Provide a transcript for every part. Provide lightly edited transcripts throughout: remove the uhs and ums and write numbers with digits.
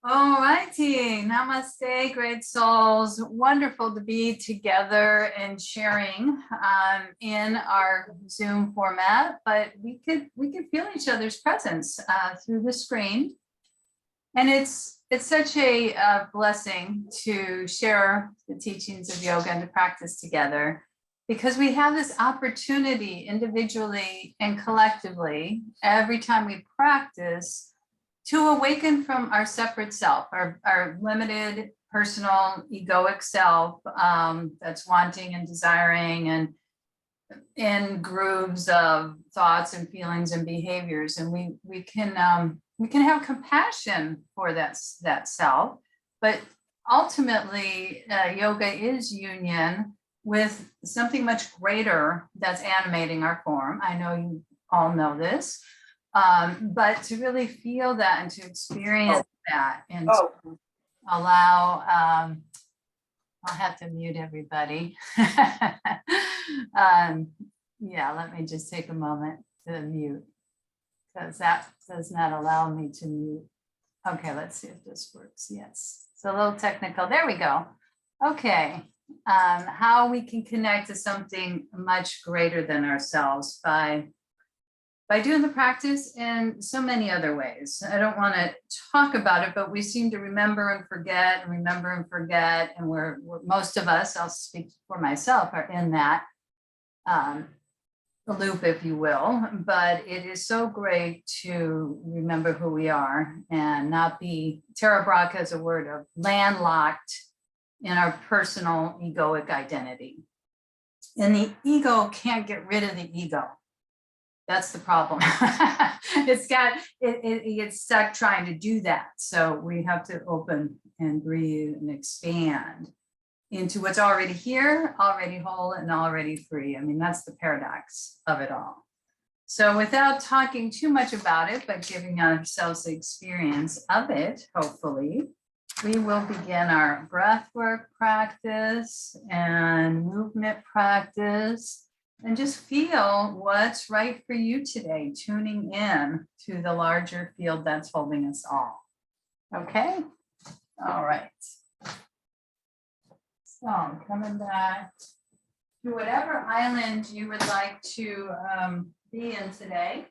All righty, namaste, great souls. Wonderful to be together and sharing in our Zoom format, but we could feel each other's presence through the screen, and it's such a blessing to share the teachings of yoga and to practice together, because we have this opportunity individually and collectively every time we practice to awaken from our separate self, our limited personal egoic self that's wanting and desiring and in grooves of thoughts and feelings and behaviors. And we can have compassion for that self, but ultimately yoga is union with something much greater that's animating our form. I know you all know this. But to really feel that and to experience that and to allow, I'll have to mute everybody. Yeah, let me just take a moment to mute because that does not allow me to mute. Okay, let's see if this works. Yes, it's a little technical. There we go. Okay, how we can connect to something much greater than ourselves by doing the practice in so many other ways. I don't want to talk about it, but we seem to remember and forget and remember and forget. And we're most of us, I'll speak for myself, are in that loop, if you will. But it is so great to remember who we are and not be, Tara Brach has a word of landlocked in our personal egoic identity. And the ego can't get rid of the ego. That's the problem. It gets stuck trying to do that. So we have to open and breathe and expand into what's already here, already whole and already free. I mean, that's the paradox of it all. So without talking too much about it, but giving ourselves the experience of it, hopefully, we will begin our breathwork practice and movement practice. And just feel what's right for you today, tuning in to the larger field that's holding us all. Okay? All right. So coming back to whatever island you would like to be in today,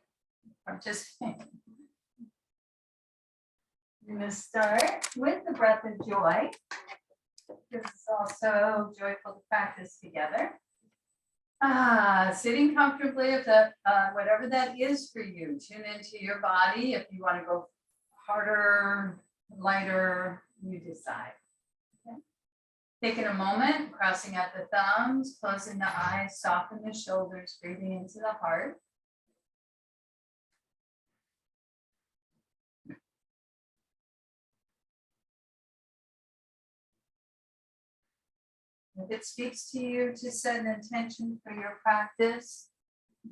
participate. We're going to start with the breath of joy. It's also joyful to practice together. Sitting comfortably, if that, whatever that is for you, tune into your body. If you want to go harder, lighter, you decide. Okay. Taking a moment, crossing out the thumbs, closing the eyes, soften the shoulders, breathing into the heart. If it speaks to you to set an intention for your practice,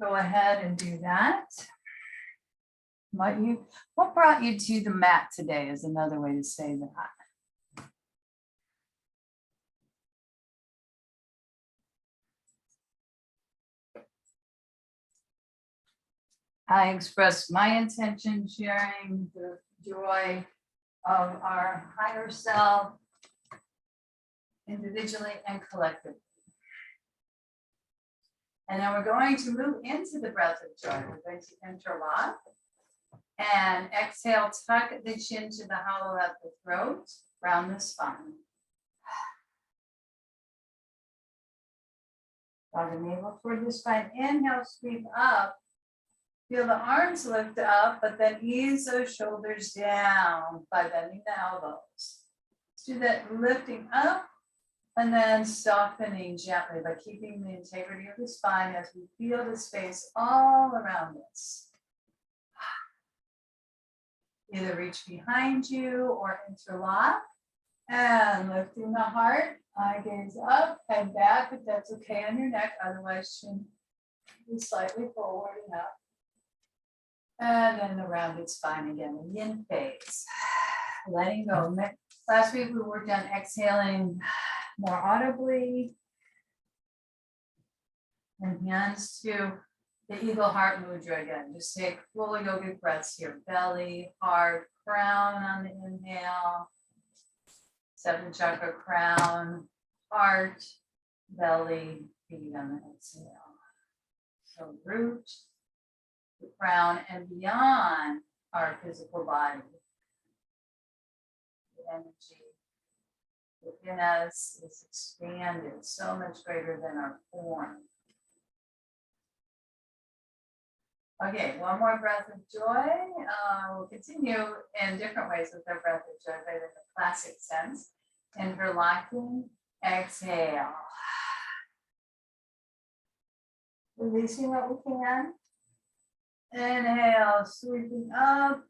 go ahead and do that. What brought you to the mat today is another way to say that. I express my intention, sharing the joy of our higher self, individually and collectively. And then we're going to move into the breath of joy. We're going to interlock and exhale, tuck the chin to the hollow of the throat, round the spine. Draw the navel toward the spine. Inhale, sweep up. Feel the arms lift up, but then ease those shoulders down by bending the elbows. Let's do that lifting up. And then softening gently by keeping the integrity of the spine as we feel the space all around us. Either reach behind you or interlock. And lifting the heart, eye gaze up and back if that's okay on your neck. Otherwise, chin be slightly forward and up. And then the rounded spine again, the yin phase. Letting go. Last week we worked on exhaling more audibly, and hands to the Eagle Heart Mudra again. Just take full yogic breaths here. Belly, heart, crown on the inhale. 7th chakra, crown, heart, belly, feet on the exhale. So root, the crown, and beyond our physical body. The energy within us is expanded, so much greater than our form. Okay, one more breath of joy. We'll continue in different ways with our breath of joy, but in the classic sense. Interlocking, exhale. Releasing what we can. Inhale, sweeping up,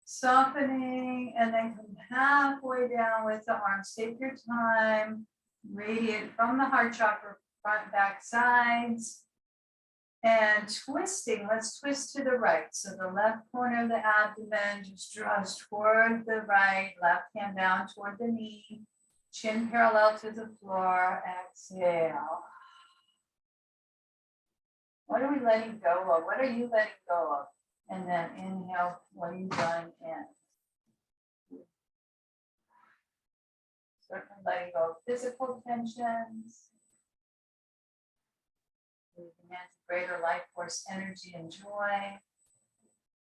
softening, and then come halfway down with the arms. Take your time, radiate from the heart chakra, front, back, sides. And twisting, let's twist to the right. So the left corner of the abdomen just draws toward the right, left hand down toward the knee, chin parallel to the floor, exhale. What are we letting go of? What are you letting go of? And then inhale, what are you drawing in? Certainly letting go of physical tensions. Moving into greater life force, energy, and joy.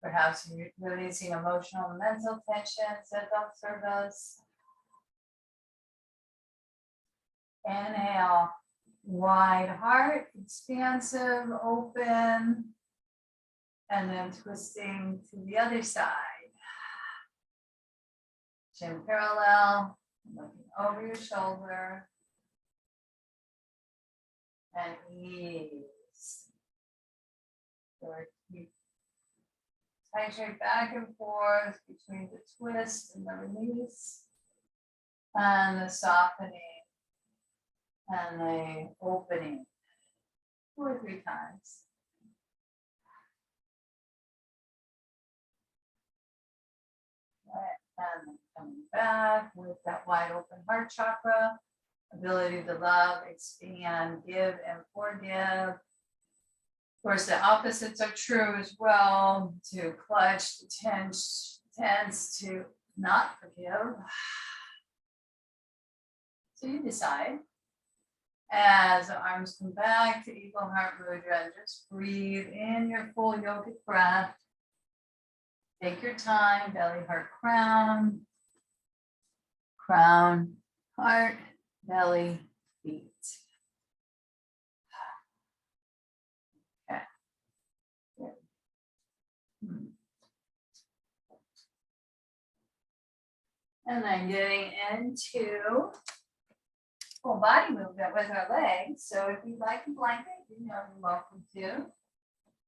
Perhaps you're releasing emotional and mental tensions that don't serve us. Inhale, wide heart, expansive, open, and then twisting to the other side. Chin parallel, looking over your shoulder. And ease. So keep titrate back and forth between the twist and the release, and the softening, and the opening. 2 or 3 times. And then coming back with that wide open heart chakra. Ability to love, expand, give, and forgive. Of course, the opposites are true as well. To clutch, to tense, to not forgive. So you decide. As the arms come back to Eagle Heart Mudra, and just breathe in your full yogic breath. Take your time, belly, heart, crown. Crown, heart, belly, feet. Okay. And then getting into full body movement with our legs. So if you'd like a blanket, you know you're welcome to.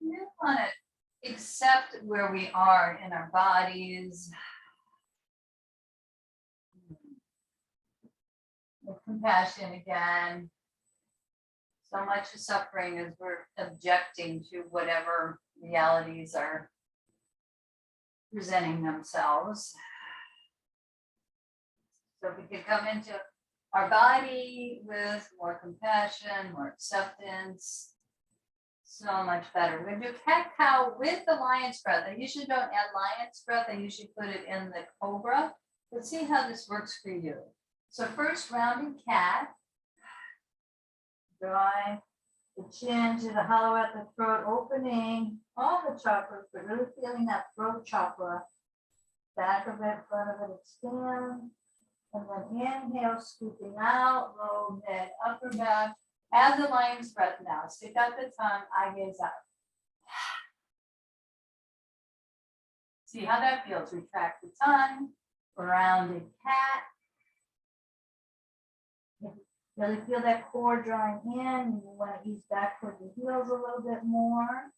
You just want to accept where we are in our bodies. With compassion again. So much of suffering is we're objecting to whatever realities are presenting themselves. So if we can come into our body with more compassion, more acceptance, so much better. We're gonna do cat-cow with the lion's breath. I usually don't add lion's breath. I usually put it in the cobra. Let's see how this works for you. So first, rounding cat. Drawing the chin to the hollow at the throat, opening all the chakras, but really feeling that throat chakra. Back of it, front of it, expand. And then inhale, scooping out, low, mid, upper back. Add the lion's breath now. Stick out the tongue, eye gaze up. See how that feels. Retract the tongue, rounded cat. Really feel that core drawing in. You want to ease back toward the heels a little bit more.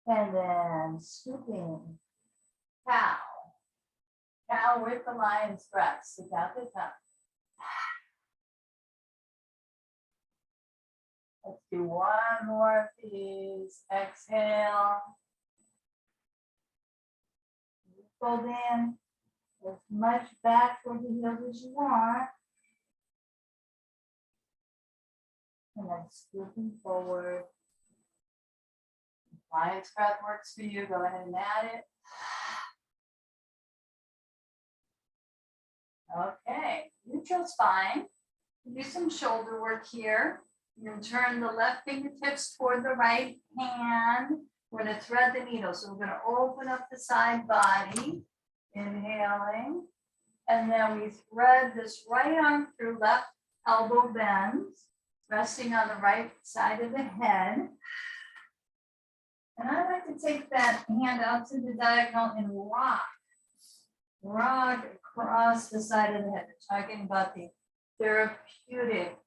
And then scooping, cow. Cow with the lion's breath. Stick out the tongue. Let's do one more of these. Exhale. Fold in as much back toward the heels as you want. And then scooping forward. Lion's breath works for you, go ahead and add it. Okay, neutral spine. Do some shoulder work here. You're going to turn the left fingertips toward the right hand. We're going to thread the needle. So we're going to open up the side body, inhaling. And then we thread this right arm through, left elbow bends, resting on the right side of the head. And I like to take that hand out to the diagonal and rock across the side of the head. We're talking about the therapeutic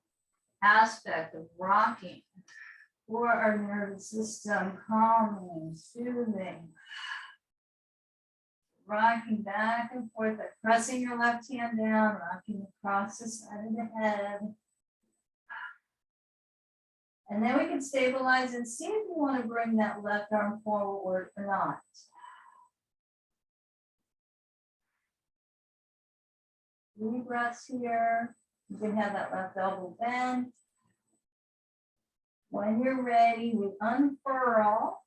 aspect of rocking for our nervous system, calming, soothing. Rocking back and forth, pressing your left hand down, rocking across the side of the head. And then we can stabilize and see if you want to bring that left arm forward or not. Three breaths here. You can have that left elbow bent. When you're ready, we unfurl.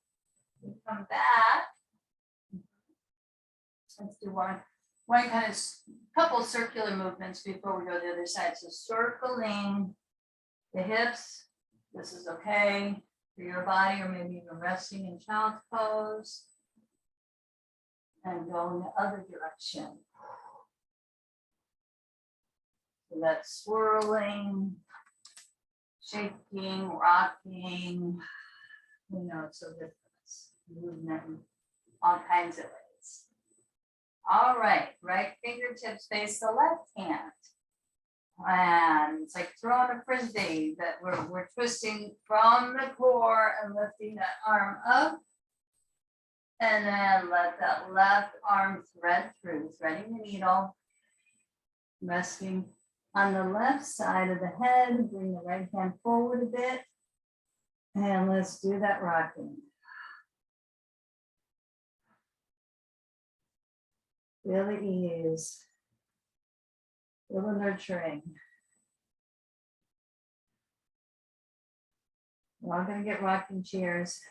We come back. Let's do one kind of couple circular movements before we go to the other side. So circling the hips. This is okay for your body, or maybe even resting in child's pose. And go in the other direction. So that's swirling, shaking, rocking. You know, so different movement in all kinds of ways. All right, right fingertips face the left hand. And it's like throwing a frisbee that we're twisting from the core and lifting that arm up. And then let that left arm thread through, threading the needle. Resting on the left side of the head, bring the right hand forward a bit. And let's do that rocking. Feel the ease. Feel the nurturing. We're all going to get rocking chairs.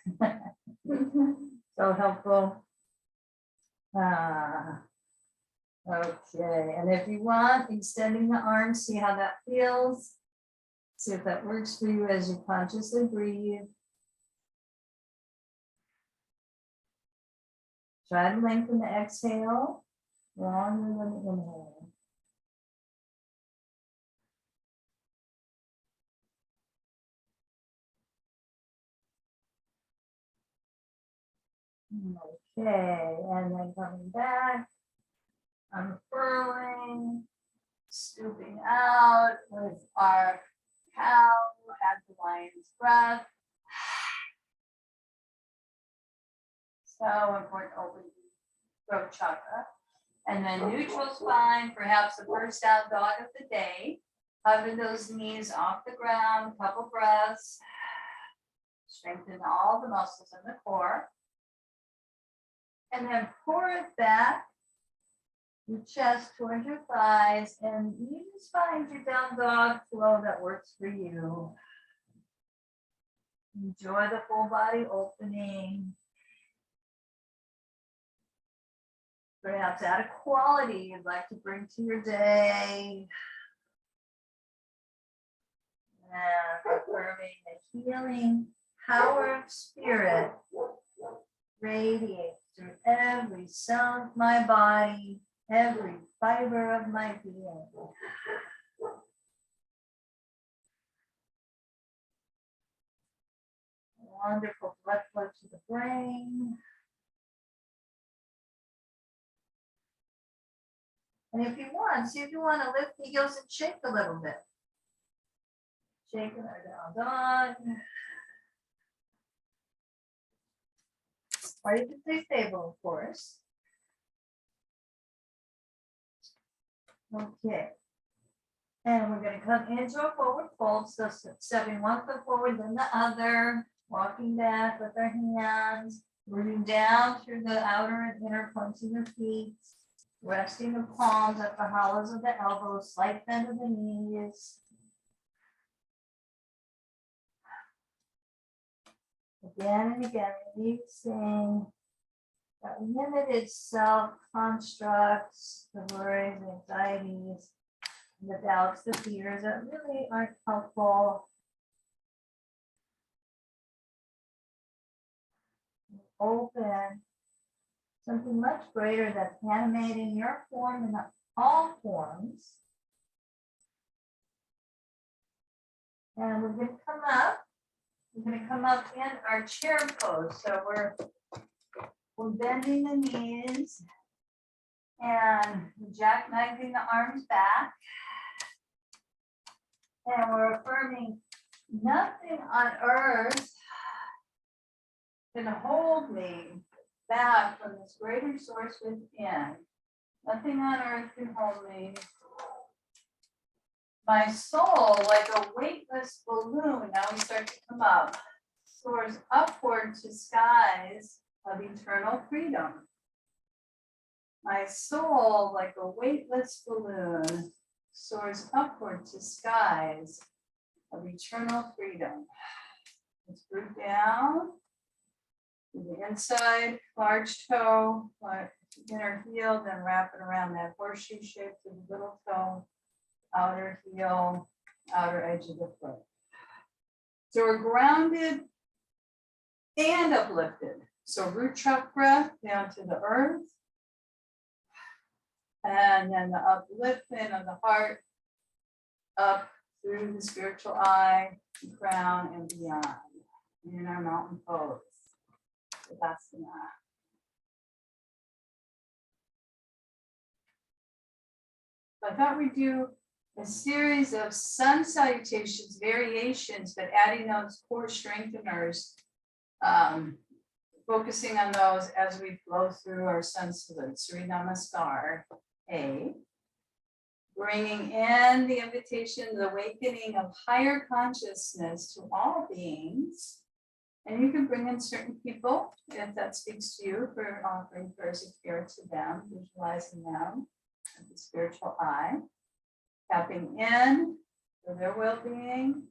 So helpful. Okay, and if you want, extending the arms, see how that feels. See if that works for you as you consciously breathe. Try to lengthen the exhale longer than the inhale. Okay, and then coming back, unfurling, scooping out with our cow at the lion's breath. So important to open the throat chakra. And then neutral spine, perhaps the first down dog of the day. Hover those knees off the ground, couple breaths. Strengthen all the muscles in the core. And then pour it back, your chest towards your thighs, and you just find your down dog flow that works for you. Enjoy the full body opening. Perhaps add a quality you'd like to bring to your day. And affirming the healing power of spirit radiates through every cell of my body, every fiber of my being. Wonderful blood flow to the brain. And if you want, see if you want to lift the heels and shake a little bit. Shaking our down dog. Or you can stay stable, of course. Okay. And we're going to come into a forward fold. So stepping one foot forward, then the other. Walking back with our hands. Rooting down through the outer and inner points of your feet. Resting the palms at the hollows of the elbows. Slight bend of the knees. Again and again, releasing that limited self constructs, the worries, anxieties, the doubts, the fears that really aren't helpful. Open something much greater that's animating your form and all forms. And we're going to come up. We're going to come up in our chair pose. So we're bending the knees and jackknifing the arms back. And we're affirming nothing on earth can hold me back from this greater source within. Nothing on earth can hold me. My soul, like a weightless balloon, now we start to come up, soars upward to skies of eternal freedom. My soul, like a weightless balloon, soars upward to skies of eternal freedom. Let's root down to the inside, large toe, inner heel, then wrap it around that horseshoe shape to the little toe, outer heel, outer edge of the foot. So we're grounded and uplifted. So root chakra down to the earth. And then the upliftment of the heart up through the spiritual eye, the crown, and beyond. In our mountain pose. So that's the map. I thought we'd do a series of sun salutations, variations, but adding those core strengtheners, focusing on those as we flow through our sun salute. Surya Namaskar. A. Bringing in the invitation, the awakening of higher consciousness to all beings. And you can bring in certain people if that speaks to you for offering prayers of care to them, visualizing them with the spiritual eye, tapping in for their well-being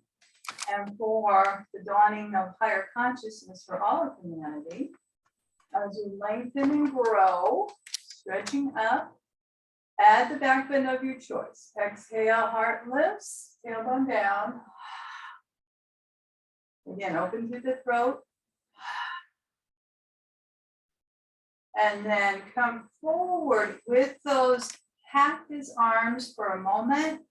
and for the dawning of higher consciousness for all of humanity. As you lengthen and grow, stretching up, add the back bend of your choice. Exhale, heart lifts, tailbone down. Again, open through the throat. And then come forward with those cactus arms for a moment.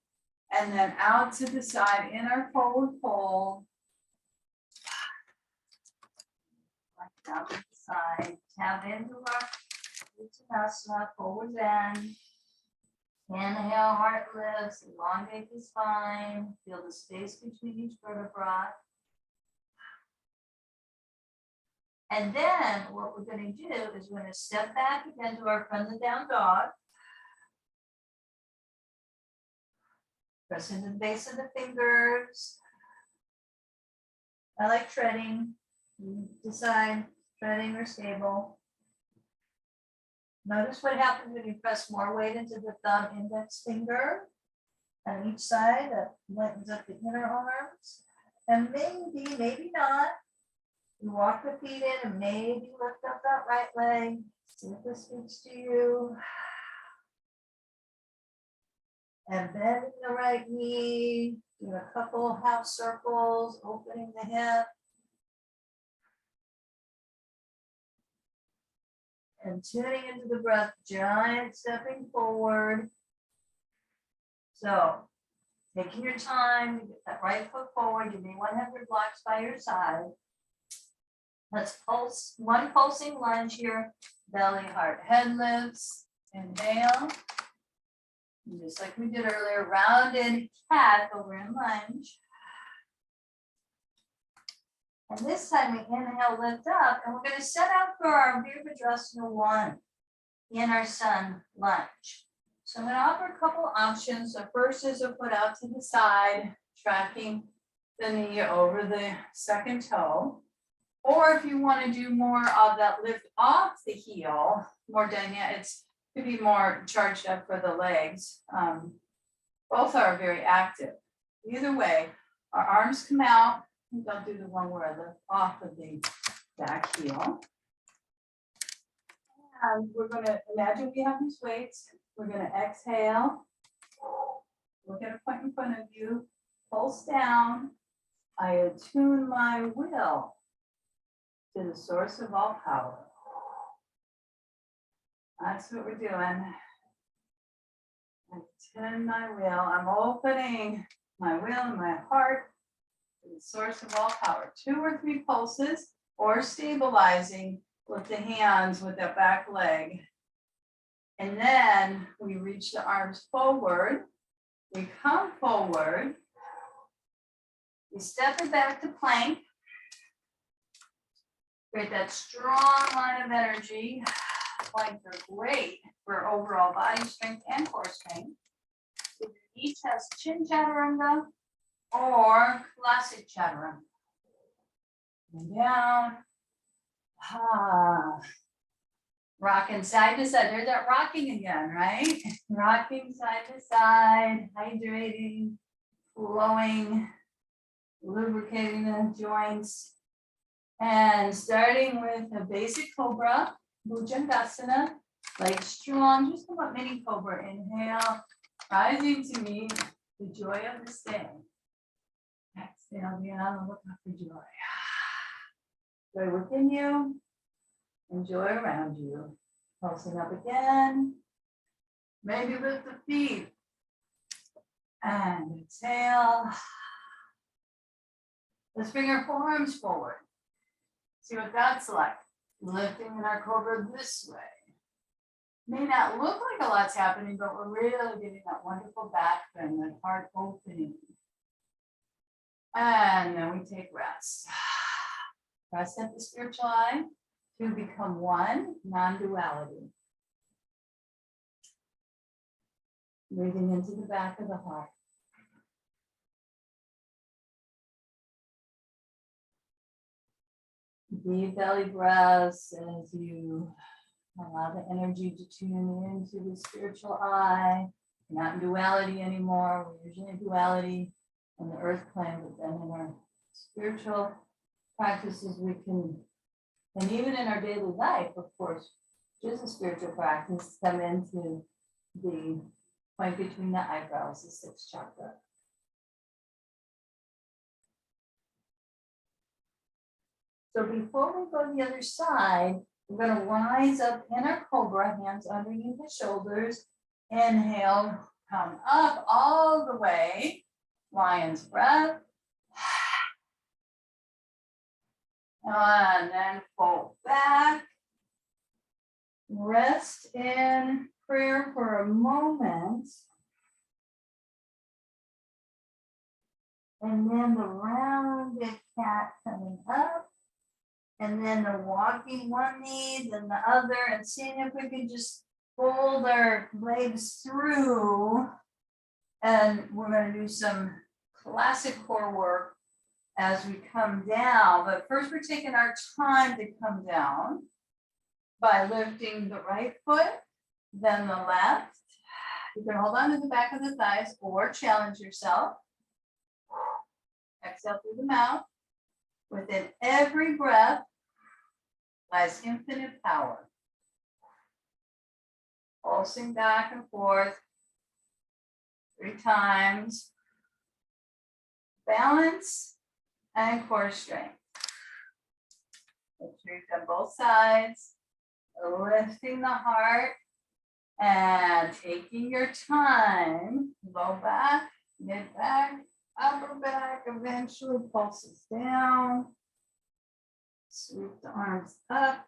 And then out to the side in our forward fold. Like down to the side. Tap into our Uttanasana, forward bend. Inhale, heart lifts, elongate the spine. Feel the space between each vertebra. And then what we're going to do is we're going to step back again to our friendly down dog. Press into the base of the fingers. I like treading. You decide treading or stable. Notice what happens when you press more weight into the thumb index finger on each side. That lightens up the inner arms. And maybe, maybe not. You walk the feet in and maybe lift up that right leg. See if this speaks to you. And bending the right knee. Do a couple half circles, opening the hip. And tuning into the breath, giant stepping forward. So, taking your time to get that right foot forward. You may want to have your blocks by your side. Let's pulse, one pulsing lunge here. Belly, heart, head lifts. Inhale. And just like we did earlier, rounded cat over in lunge. And this time we inhale, lift up, and we're going to set out for our Virabhadrasana 1 in our sun lunge. So I'm going to offer a couple options. The first is a foot out to the side, tracking the knee over the second toe. Or if you want to do more of that lift off the heel, more dynamic, it could be more charged up for the legs. Both are very active. Either way, our arms come out. think I'll do the one where I lift off of the back heel. And we're going to imagine we have these weights. We're going to exhale. Look at a point in front of you. Pulse down. I attune my will to the source of all power. That's what we're doing. Attune my will. I'm opening my will and my heart to the source of all power. 2 or 3 pulses, or stabilizing with the hands with that back leg. And then we reach the arms forward. We come forward. We step it back to plank. Create that strong line of energy. Planks are great for overall body strength and core strength. So each has chin chaturanga or classic chaturanga. And down. Rocking side to side. There's that rocking again, right? Rocking side to side, hydrating, flowing, lubricating the joints. And starting with a basic cobra, Bhujangasana, like strong, just about mini cobra. Inhale, rising to meet the joy of this day. Exhale down, look up for joy. Joy within you, and joy around you. Pulsing up again. Maybe lift the feet. And exhale. Let's bring our forearms forward. See what that's like. Lifting in our cobra this way. May not look like a lot's happening, but we're really getting that wonderful back bend, that heart opening. And then we take rest. Rest at the spiritual eye to become one, non-duality. Breathing into the back of the heart. Deep belly breaths as you allow the energy to tune into the spiritual eye. We're not in duality anymore. We're usually in duality on the earth plane, but then in our spiritual practices, we can, and even in our daily life, of course, just a spiritual practice, come into the point between the eyebrows, the 6th chakra. So before we go to the other side, we're going to rise up in our cobra, hands underneath the shoulders. Inhale, come up all the way. Lion's breath. And then fold back. Rest in prayer for a moment. And then the rounded cat coming up. And then the walking one knee, then the other, and seeing if we can just fold our legs through. And we're going to do some classic core work as we come down. But first, we're taking our time to come down by lifting the right foot, then the left. You can hold on to the back of the thighs or challenge yourself. Exhale through the mouth. Within every breath lies infinite power. Pulsing back and forth 3 times. Balance and core strength. Make sure you've done both sides. Lifting the heart and taking your time. Low back, mid back, upper back, eventually pulses down. Sweep the arms up.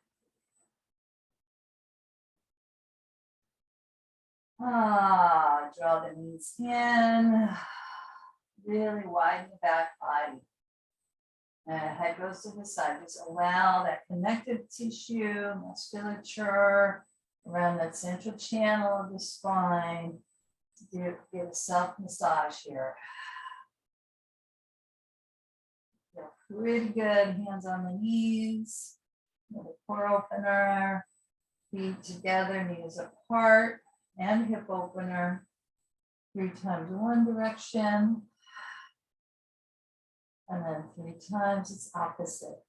Draw the knees in. Really widen the back body. Head goes to the side. Just allow that connective tissue, musculature around that central channel of the spine to get a self-massage here. Feel pretty good. Hands on the knees. Little core opener. Feet together, knees apart, and hip opener. 3 times one direction. And then 3 times its opposite.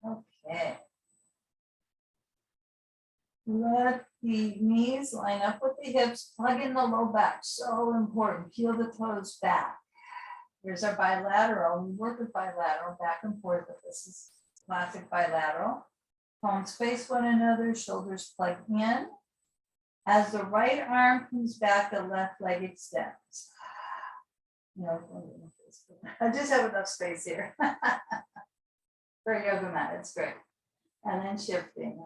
Okay. Let the knees line up with the hips, plug in the low back, so important. Peel the toes back. Here's our bilateral. We work with bilateral back and forth, but this is classic bilateral. Palms face one another, shoulders plug in. As the right arm comes back, the left leg extends. No, I just have enough space here. For a yoga mat, it's great. And then shifting.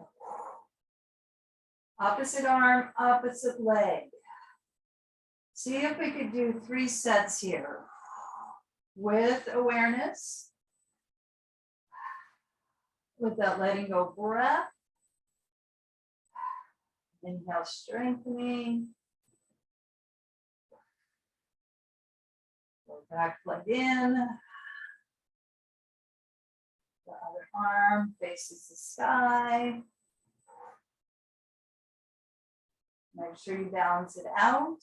Opposite arm, opposite leg. See if we could do 3 sets here. With awareness. With that letting go breath. Inhale, strengthening. Go back, plug in. The other arm faces the sky. Make sure you balance it out.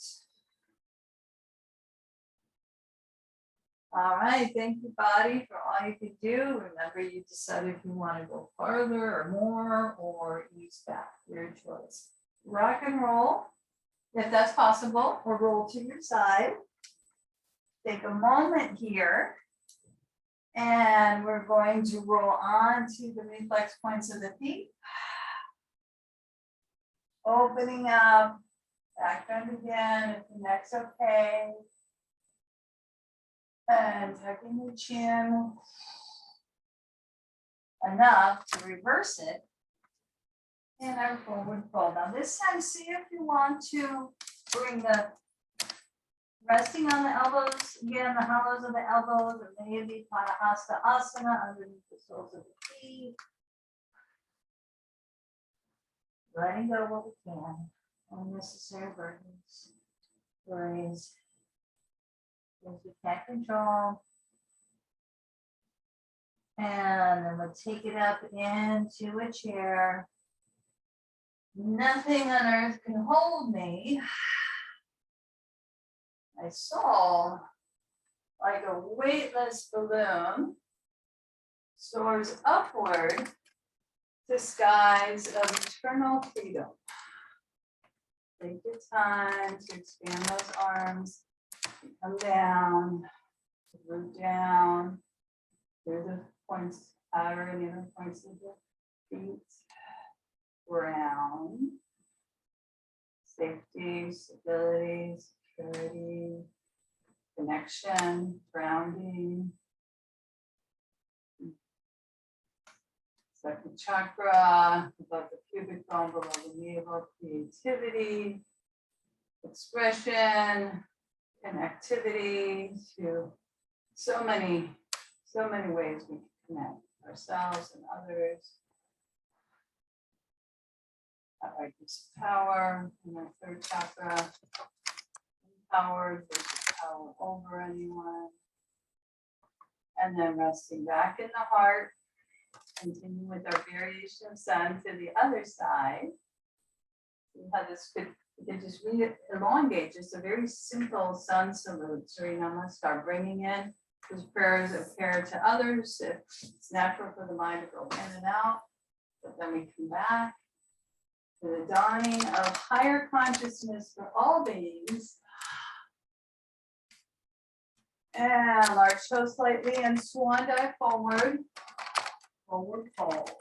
All right, thank you, body, for all you could do. Remember, you decide if you want to go farther or more or ease back, your choice. Rock and roll, if that's possible, or roll to your side. Take a moment here, and we're going to roll on to the reflex points of the feet. Opening up, back bend again, if the neck's okay. And tucking the chin enough to reverse it in our forward fold. Now this time, see if you want to bring the resting on the elbows, again, the hollows of the elbows, or maybe Padahasta Asana underneath the soles of the feet. Letting go what we can, unnecessary burdens, worries, things we can't control. And then we'll take it up into a chair. Nothing on earth can hold me. My soul, like a weightless balloon, soars upward to skies of eternal freedom. Take your time to expand those arms, come down, root down, through the points, outer and inner points of the feet, ground, safety, stability, security, connection, grounding. Second chakra, above the pubic bone, below the navel, creativity, expression, connectivity to so many ways we can connect ourselves and others. That righteous power in our third chakra, empowered versus power over anyone. And then resting back in the heart. Continue with our variation of sun to the other side. See how this could, you can just read it, elongate, just a very simple sun salute. Surya Namaskar, bringing in those prayers of care to others. If it's natural for the mind to go in and out, but then we come back to the dawning of higher consciousness for all beings. And large toe slightly and swan dive forward. Forward fold.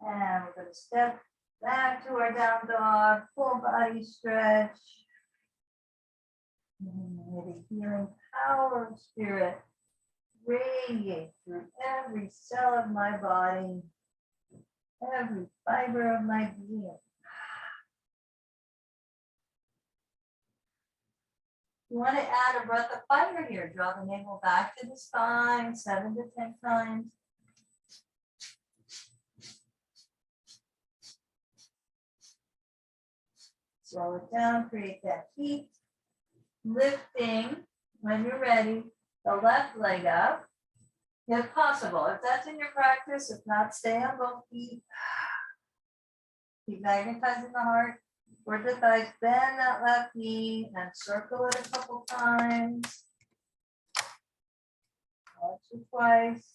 And we're going to step back to our down dog, full body stretch. And may the healing power of spirit radiate through every cell of my body, every fiber of my being. You want to add a breath of fire here. Draw the navel back to the spine 7 to 10 times. Slow it down, create that heat. Lifting, when you're ready, the left leg up. if possible. If that's in your practice, if not, stay on both feet. Keep magnetizing the heart toward the thighs. Bend that left knee and circle it a couple times. Once or twice.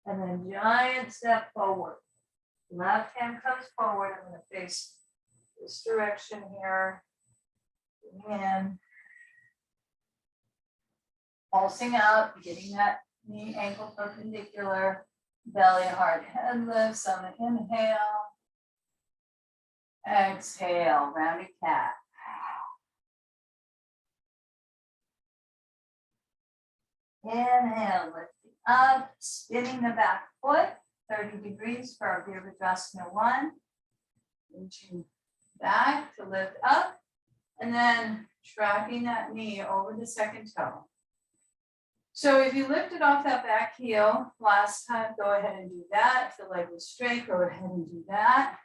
And then giant step forward. Left hand comes forward. I'm going to face this direction here. In. Pulsing out, getting that knee ankle perpendicular. Belly, heart, head lifts on the inhale. Exhale, rounded cat. Inhale, lifting up, spinning the back foot, 30 degrees for our Virabhadrasana 1. Reaching back to lift up, and then tracking that knee over the second toe. So if you lifted off that back heel last time, go ahead and do that. If the leg was straight, go ahead and do that.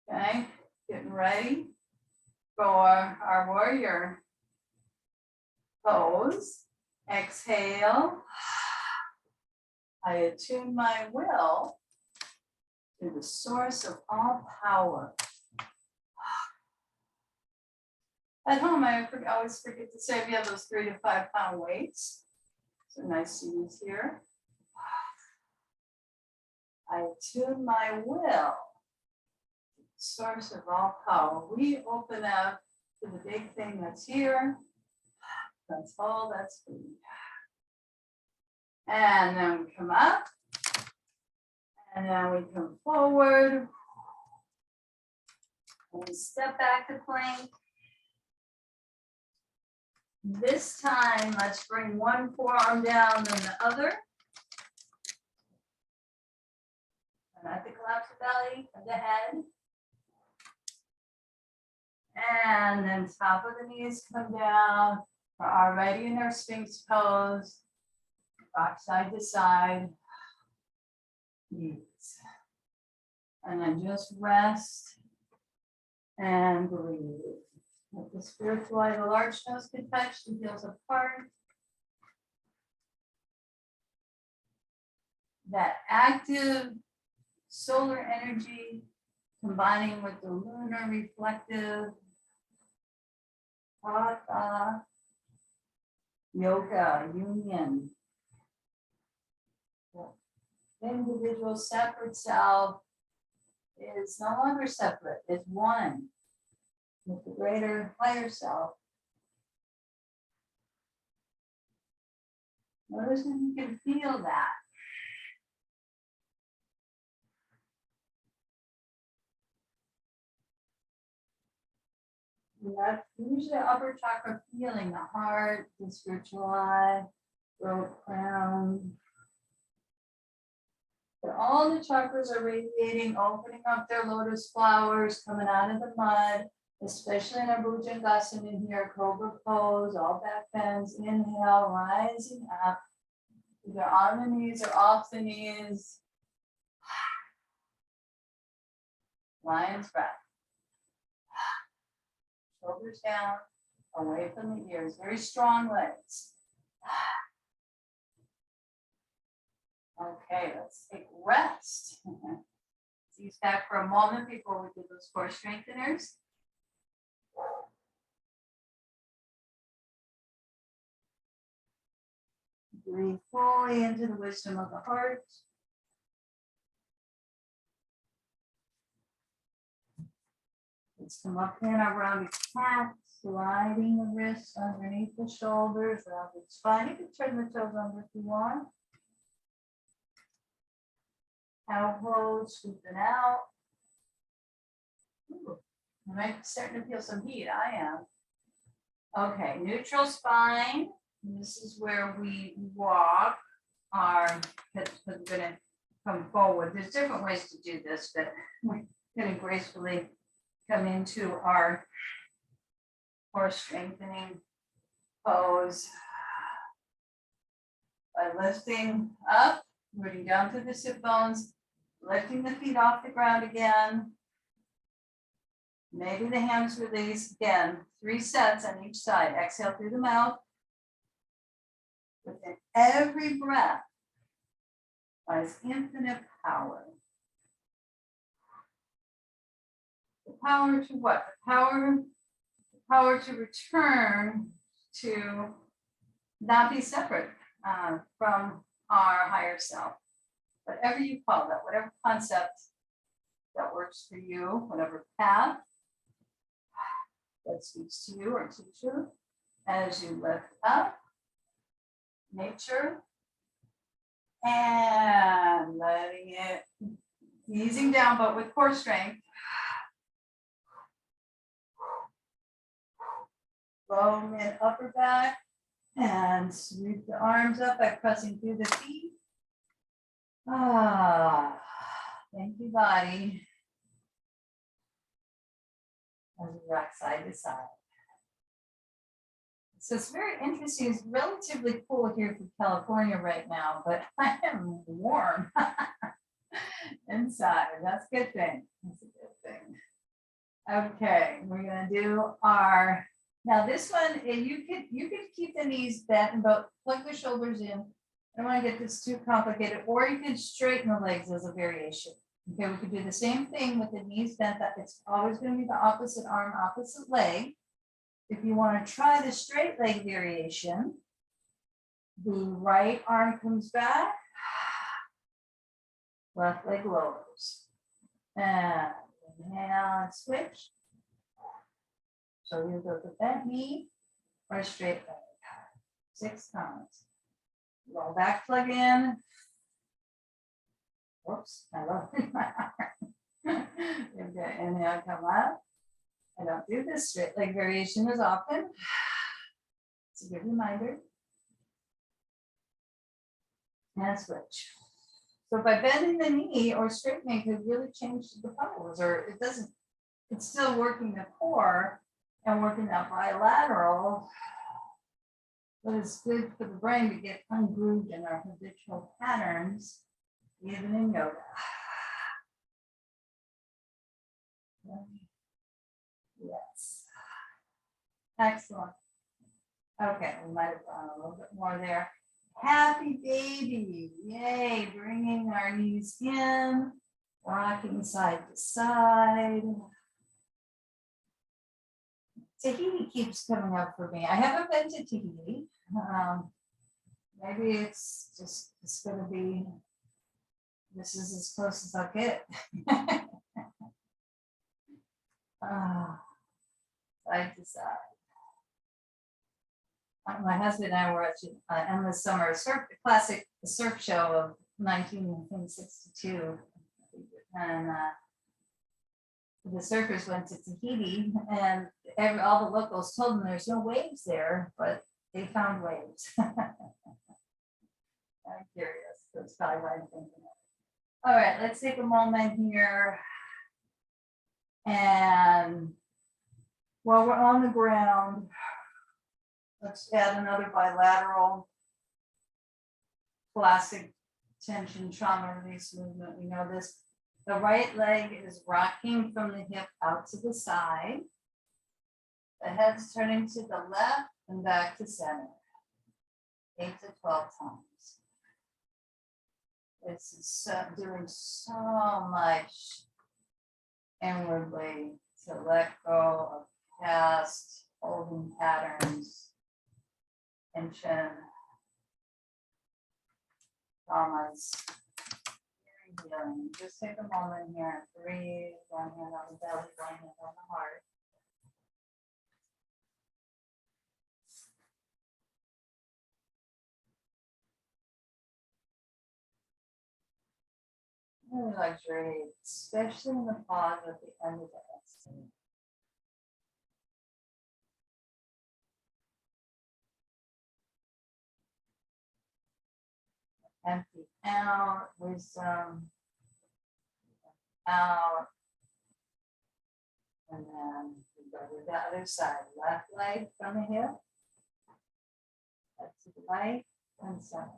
Okay, getting ready for our warrior pose. Exhale. I attune my will to the source of all power. At home, I always forget to say if you have those 3 to 5 pound weights. So nice to use here. I attune my will. Source of all power. We open up to the big thing that's here. That's all, that's free. And then we come up. And then we come forward. And we step back to plank. This time, let's bring one forearm down, then the other. And not to collapse the belly of the head. And then top of the knees come down. We're already in our Sphinx pose. Rock side to side. Knees. And then just rest and breathe. Let the spiritual eye, the large nose can touch the heels apart. That active solar energy combining with the lunar reflective Hatha yoga union. The individual separate self is no longer separate, it's one with the greater higher self. Notice if you can feel that. That's usually upper chakra feeling, the heart, the spiritual eye, throat, crown. But all the chakras are radiating, opening up their lotus flowers, coming out of the mud, especially in our Bhujangasana in here, cobra pose, all back bends, inhale, rising up, either on the knees or off the knees. Lion's breath. Shoulders down, away from the ears, very strong legs. Okay, let's take rest. Let's ease back for a moment before we do those core strengtheners. Breathe fully into the wisdom of the heart. Let's come up in our rounded cat, sliding the wrists underneath the shoulders, rounded spine. You can turn the toes under if you want. Elbows scooping out. Ooh, I might be starting to feel some heat. I am. Okay, neutral spine. This is where we walk our hips. We're going to come forward. There's different ways to do this, but we're going to gracefully come into our core strengthening pose by lifting up, rooting down through the sit bones, lifting the feet off the ground again. Maybe the hands release again. 3 sets on each side. Exhale through the mouth. Within every breath, by his infinite power. The power to what? The power to return to not be separate from our higher self. Whatever you call that, whatever concept that works for you, whatever path that speaks to you or teach you, as you lift up nature and letting it easing down, but with core strength. Low, mid, upper back, and sweep the arms up by pressing through the feet. Thank you, body. As we rock side to side. So it's very interesting. It's relatively cool here for California right now, but I am warm inside. That's a good thing. That's a good thing. Okay, we're gonna do our. Now this one, you could keep the knees bent and both plug the shoulders in. I don't want to get this too complicated, or you could straighten the legs as a variation. Okay, we could do the same thing with the knees bent. That it's always going to be the opposite arm, opposite leg. If you want to try the straight leg variation, the right arm comes back, left leg lowers. And inhale and switch. So you go to bent knee or straight leg. 6 times. Roll back, plug in. Whoops, I love it. Okay, inhale, come up. I don't do this straight leg variation as often. It's a good reminder. And switch. So by bending the knee or straightening could really change the pose, or it doesn't, it's still working the core and working that bilateral, but it's good for the brain to get ungrooved in our habitual patterns, even in yoga. Yes. Excellent. Okay, we might have gone a little bit more there. Happy baby. Yay, bringing our knees in, rocking side to side. Tahiti keeps coming up for me. I haven't been to Tahiti. Maybe it's just, it's going to be, this is as close as I'll get. Side to side. My husband and I were at endless summer surf, classic surf show of 1962, and the surfers went to Tahiti, and all the locals told them there's no waves there, but they found waves. I'm curious. That's probably why I'm thinking of it. All right, let's take a moment here, and while we're on the ground, let's add another bilateral classic tension trauma release movement. We know this. The right leg is rocking from the hip out to the side. The head's turning to the left and back to center. 8 to 12 times. This is doing so much inwardly to let go of past holding patterns, tension, traumas. Healing. Just take a moment here and breathe. One hand on the belly, one hand on the heart. Really luxury, especially in the pause at the end of the exhale. Empty out, wisdom out, and then we go to the other side. Left leg from the hip, left to the right, and center.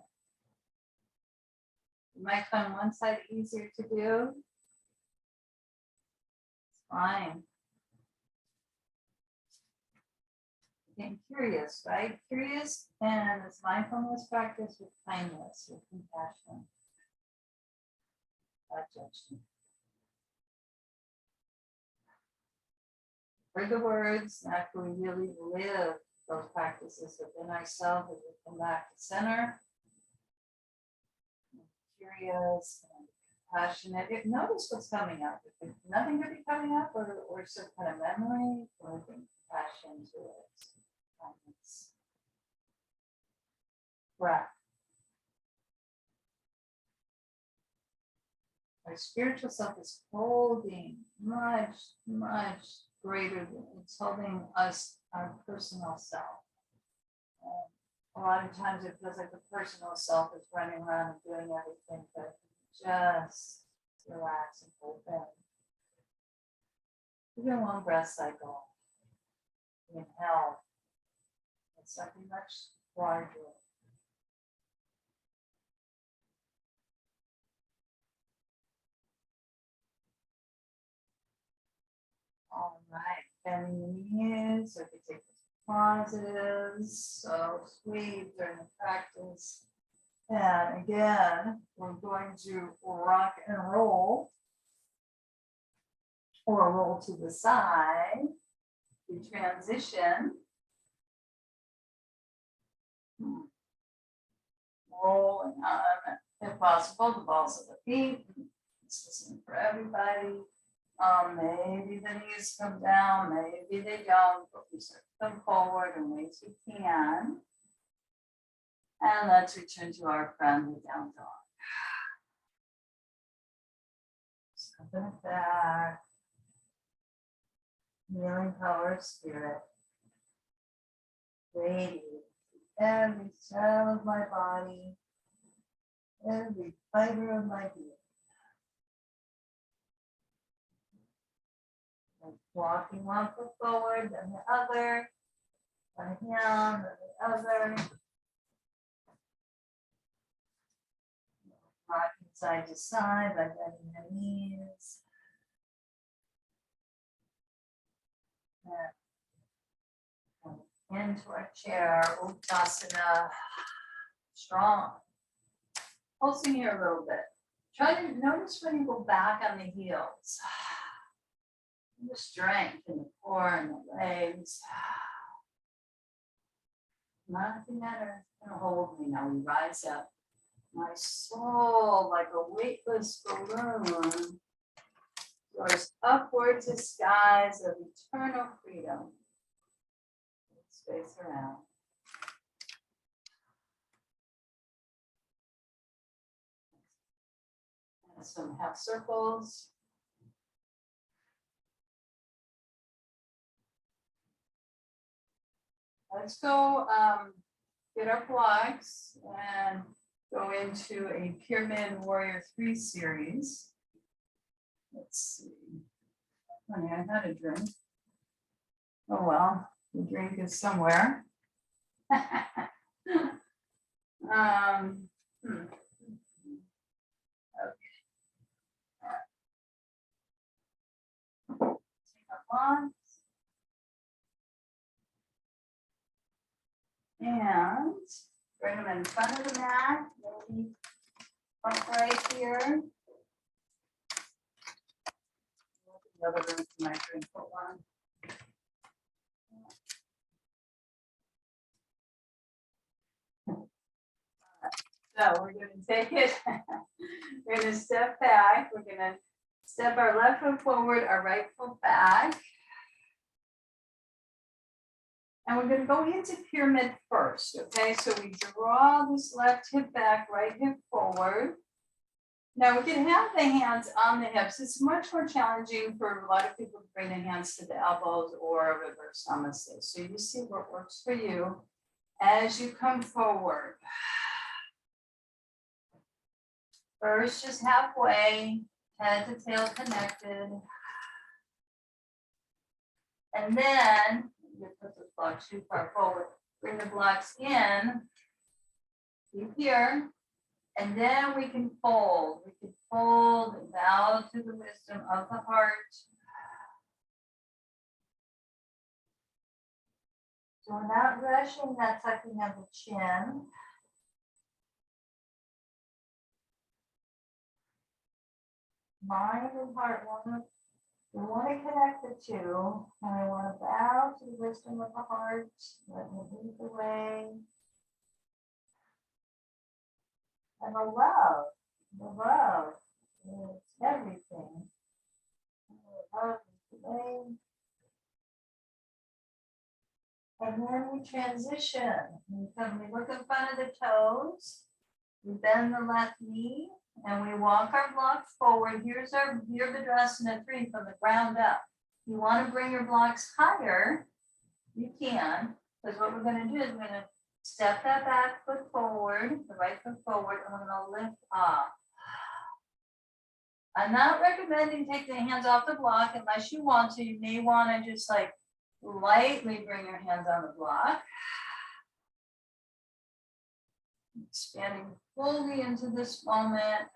You might find one side easier to do. It's fine. Getting curious, right? Curious, and it's mindfulness practice with kindness, with compassion. not judgment. For the words, not can we really live those practices within ourselves as we come back to center. Curious and compassionate. Notice what's coming up. If nothing could be coming up, or some kind of memory, or compassion to it. Kindness. Breath. Our spiritual self is holding much, much greater than it's holding us, our personal self. A lot of times it feels like the personal self is running around and doing everything, but just relax and hold them. Even one breath cycle. Inhale. It's something much larger. All right, bending the knees, so if you take those pauses, so sweet during the practice. And again, we're going to rock and roll, or roll to the side. We transition. Rolling on, if possible, the balls of the feet. It's the same for everybody. Maybe the knees come down, maybe they don't, but we start to come forward in ways we can. And let's return to our friendly down dog. Stepping it back. Healing power of spirit. Radiate every cell of my body, every fiber of my being. Walking one foot forward, then the other, one hand, then the other. Rocking side to side by bending the knees. And into our chair, Uttasana, strong. Pulsing here a little bit. Try to notice when you go back on the heels. The strength in the core and the legs. Nothing matters. Gonna hold me now. We rise up. My soul, like a weightless balloon, soars upward to skies of eternal freedom. Space around. And some half circles. Let's go get our blocks and go into a Pyramid Warrior 3 series. Let's see. Honey, I had a drink. Oh well, the drink is somewhere. Okay. Take our blocks. And bring them in front of the mat, maybe upright here. The other room for my drink, hold on. So we're going to take it, we're going to step back, we're going to step our left foot forward, our right foot back. And we're going to go into pyramid first, okay? So we draw this left hip back, right hip forward. Now we can have the hands on the hips. It's much more challenging for a lot of people to bring the hands to the elbows or reverse namaste. So you see what works for you as you come forward. First, just halfway, head to tail connected. And then, you put the blocks too far forward. Bring the blocks in, keep here, and then we can fold. We can fold and bow to the wisdom of the heart. So we're not rushing that tucking of the chin. mind and heart we want to connect the two. And I want to bow to the wisdom of the heart. Let me lead the way. And the love is everything. The love is the way. And then we transition. We look in front of the toes. We bend the left knee and we walk our blocks forward. Here's our Virabhadrasana 3 from the ground up. You want to bring your blocks higher, you can, because what we're going to do is we're going to step that back foot forward, the right foot forward, and we're going to lift up. I'm not recommending taking the hands off the block unless you want to. You may want to just like lightly bring your hands on the block. Expanding fully into this moment.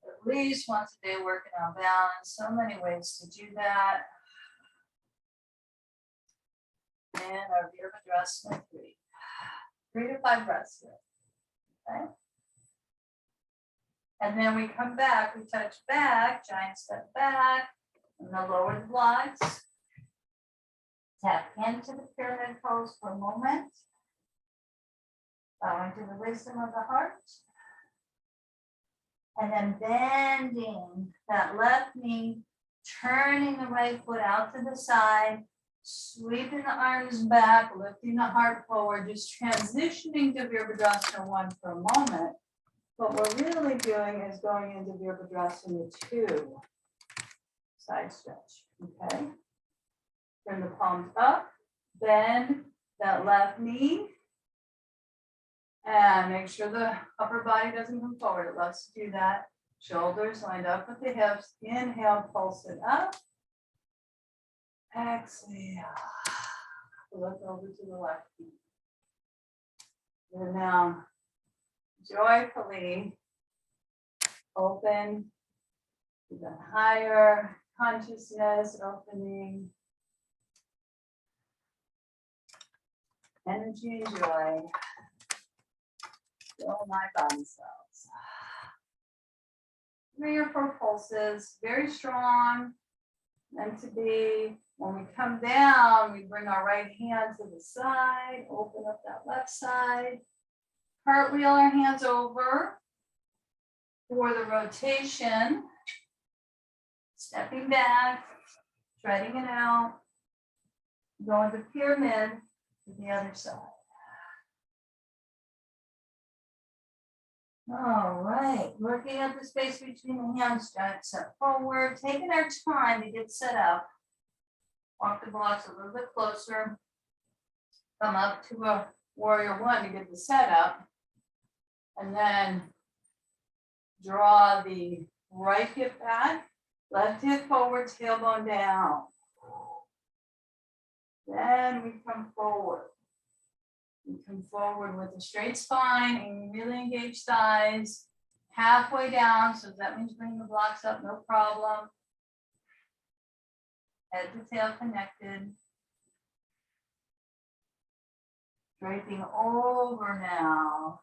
At least once a day working on balance. So many ways to do that. And our Virabhadrasana 3 to 5 breaths here. Okay. And then we come back, we touch back, giant step back, and the lower the blocks. Tap into the pyramid pose for a moment. Bowing to the wisdom of the heart. And then bending that left knee, turning the right foot out to the side, sweeping the arms back, lifting the heart forward, just transitioning to Virabhadrasana 1 for a moment. What we're really doing is going into Virabhadrasana 2. Side stretch, okay? Turn the palms up, bend that left knee, and make sure the upper body doesn't come forward. It loves to do that. Shoulders lined up with the hips. Inhale, pulse it up. Exhale. Look over to the left knee. And now, joyfully open to the higher consciousness, opening energy and joy. Fill my body cells. 3 or 4 pulses, very strong, meant to be. When we come down, we bring our right hand to the side, open up that left side, cartwheel our hands over for the rotation, stepping back, treading it out, going to pyramid to the other side. All right, looking at the space between the hands, giant step forward, taking our time to get set up. Walk the blocks a little bit closer. Come up to a warrior 1 to get the setup. And then draw the right hip back, left hip forward, tailbone down. Then we come forward. You come forward with a straight spine and you really engage thighs. Halfway down, so that means bring the blocks up, no problem. Head to tail connected. Draping over now.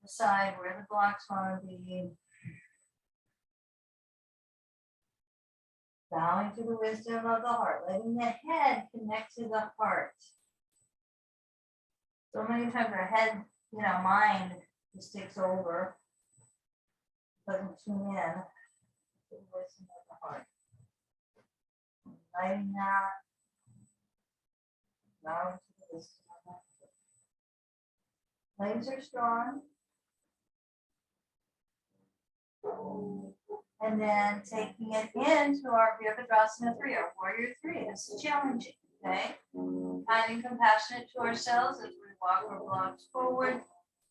Decide where the blocks want to be. Bowing to the wisdom of the heart, letting the head connect to the heart. So many times our head, mind just takes over, doesn't tune in to the wisdom of the heart. Inviting that, bowing to the wisdom of the heart. Legs are strong. And then taking it into our Virabhadrasana 3, our warrior 3. This is challenging, okay? Kind and compassionate to ourselves as we walk our blocks forward.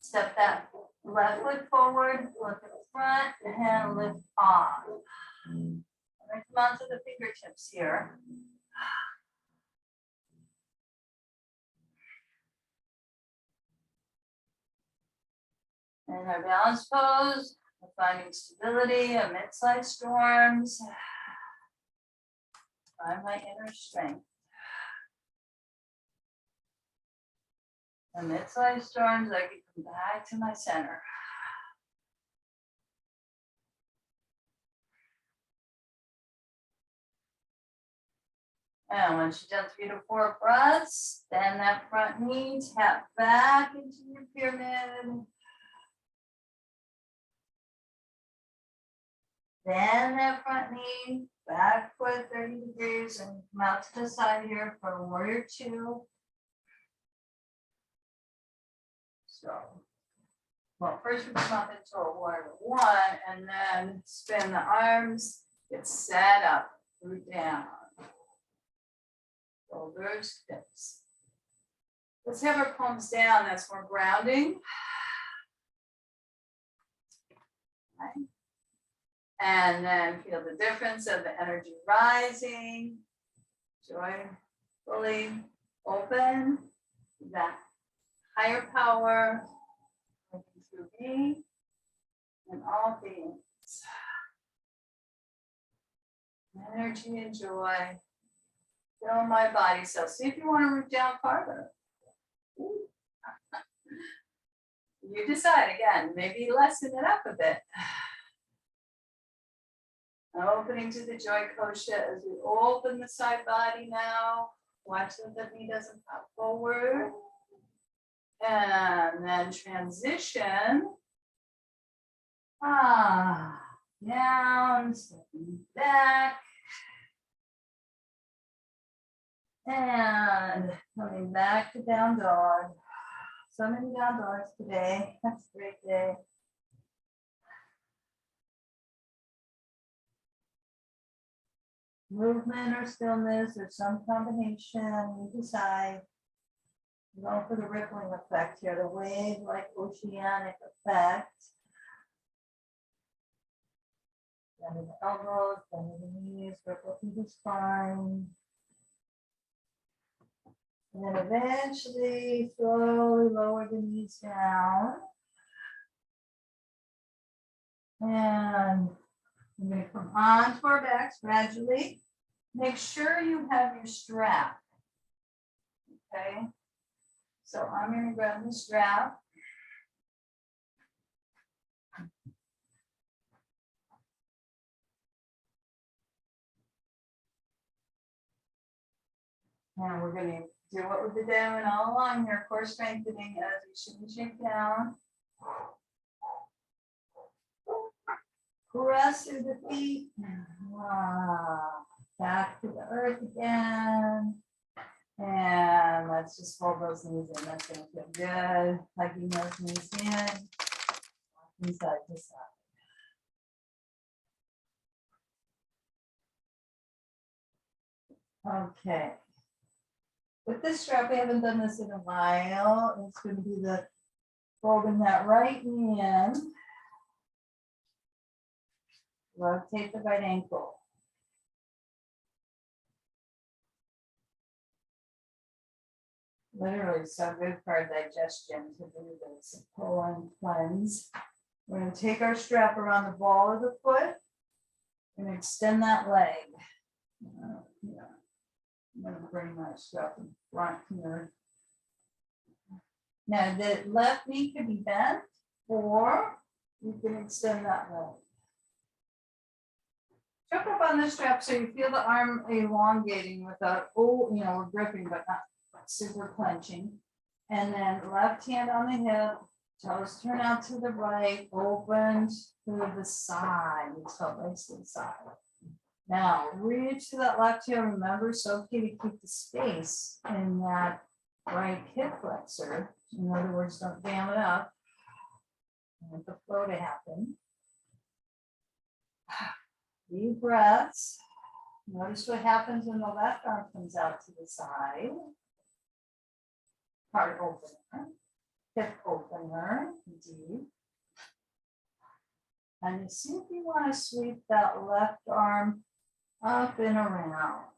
Step that left foot forward, look at the front, and lift off. And then come onto the fingertips here. And our balance pose. Finding stability amidst life storms. Find my inner strength. Amidst life storms, I can come back to my center. And once you've done 3 to 4 breaths, bend that front knee, tap back into your pyramid. Bend that front knee, back foot 30 degrees, and come out to the side here for warrior 2. So, well, first we come up into a warrior 1, and then spin the arms, get set up, root down. Shoulders, hips. Let's have our palms down, that's more grounding. Okay. And then feel the difference of the energy rising. Joyfully open that higher power working through me and all beings. Energy and joy. Fill my body. So see if you want to root down farther. You decide again, maybe lessen it up a bit. Opening to the joy kosha as we open the side body now. Watch that the knee doesn't pop forward. And then transition. Down, stepping back. And coming back to down dog. So many down dogs today. That's a great day. Movement or stillness or some combination, you decide. Go for the rippling effect here, the wave-like oceanic effect. Bend the elbows, bend the knees, ripple through the spine. And then eventually, slowly lower the knees down. And we're going to come onto our backs gradually. Make sure you have your strap. Okay. So I'm going to grab the strap. And we're going to do what we've been doing all along here, core strengthening as we shake and shake down. Press through the feet. Back to the earth again. And let's just hold those knees in. That's going to feel good. Hugging those knees in. Walking side to side. Okay. With this strap, we haven't done this in a while. It's going to be the folding that right knee in. Rotate the right ankle. Literally so good for our digestion to do this. Pull and cleanse. We're going to take our strap around the ball of the foot and extend that leg. Yeah. I'm going to bring my strap in front here. Now the left knee could be bent, or you can extend that leg. Jump up on the strap so you feel the arm elongating without, we're gripping but not super clenching. And then left hand on the hip, toes turn out to the right, open to the side. It's felt legs to the side. Now reach to that left heel. Remember, it's okay to keep the space in that right hip flexor. In other words, don't jam it up. I want the flow to happen. Deep breaths. Notice what happens when the left arm comes out to the side. Heart opener, hip opener, deep. And you see if you want to sweep that left arm up and around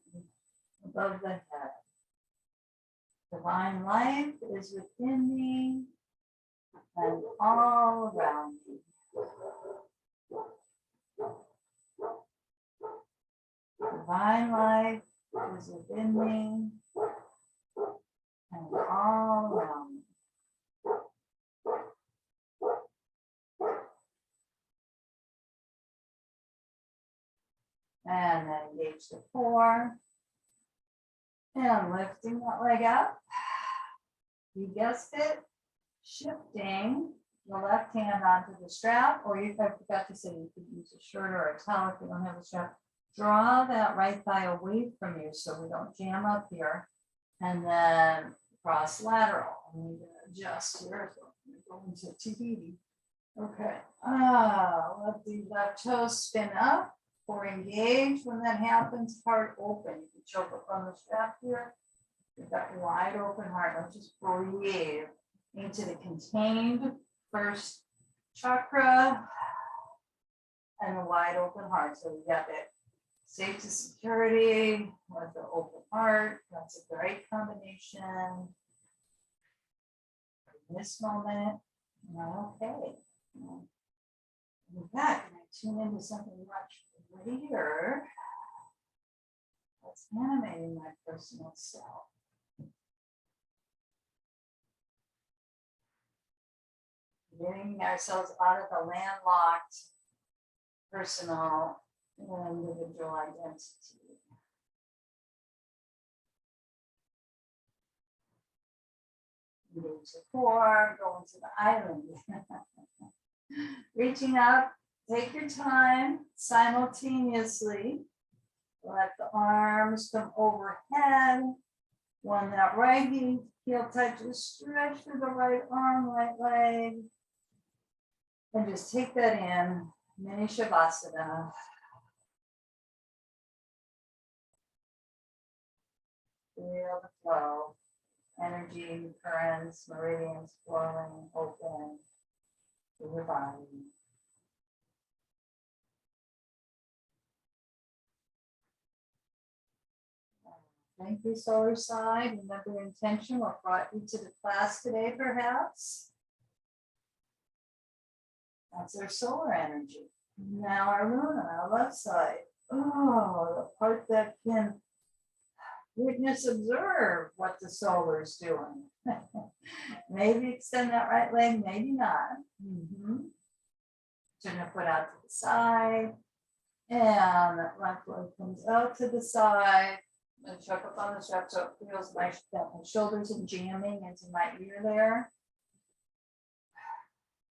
above the head. Divine life is within me and all around me. Divine life is within me and all around me. And then engage the core. And lifting that leg up. You guessed it, shifting the left hand onto the strap, or I forgot to say you could use a shirt or a towel if you don't have a strap. Draw that right thigh away from you so we don't jam up here. And then cross lateral. I'm going to adjust here. So I'm going to go into Tahiti. Okay. Let the left toe spin up or engage. When that happens, heart open. You can choke up on the strap here. You've got wide open heart. Let's just breathe into the contained first chakra and a wide open heart. So we got that safety, security with the open heart. That's a great combination. In this moment, okay. With that, can I tune into something much greater? That's animating my personal self. Getting ourselves out of the landlocked personal and individual identity. Engage the core, go into the island. Reaching up, take your time simultaneously. Let the arms come overhead. When that right heel touches, stretch through the right arm, right leg. And just take that in, mini Shavasana. Feel the flow, energy, currents, meridians flowing open through your body. Thank you, solar side. Remember your intention, what brought you to the class today, perhaps? That's our solar energy. Now our Luna, our left side. Oh, the part that can witness, observe what the solar is doing. Maybe extend that right leg, maybe not. Turn the foot out to the side. And that left leg comes out to the side. And chuck up on the strap so it feels my shoulders and jamming into my ear there.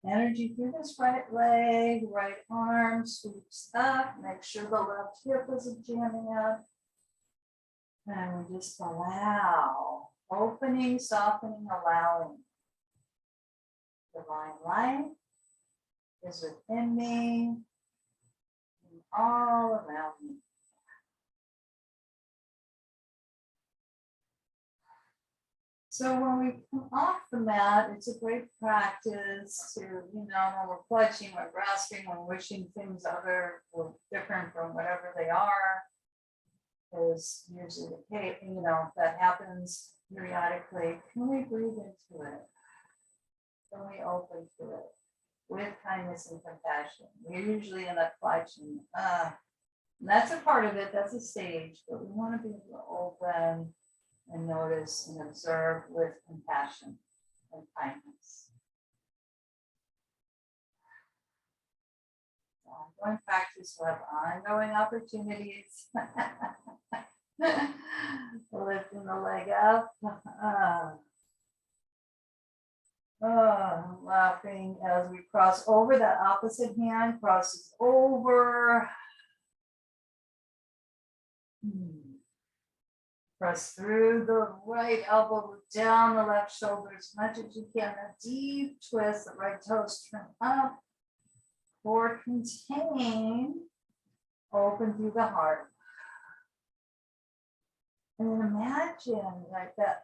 Energy through this right leg, right arm sweeps up. Make sure the left hip isn't jamming up. And we just allow, opening, softening, allowing. Divine light is within me and all around me. So when we come off the mat, it's a great practice to, when we're clutching, we're grasping, we're wishing things other or different from whatever they are, is usually the case, that happens periodically. Can we breathe into it? Can we open to it with kindness and compassion? We're usually in that clutching. And that's a part of it, that's a stage, but we want to be able to open and notice and observe with compassion and kindness. Ongoing practice will have ongoing opportunities. Lifting the leg up. Laughing as we cross over, that opposite hand crosses over. Press through the right elbow, down the left shoulder as much as you can. A deep twist, the right toes turn up. Core contain, open through the heart. And imagine like that.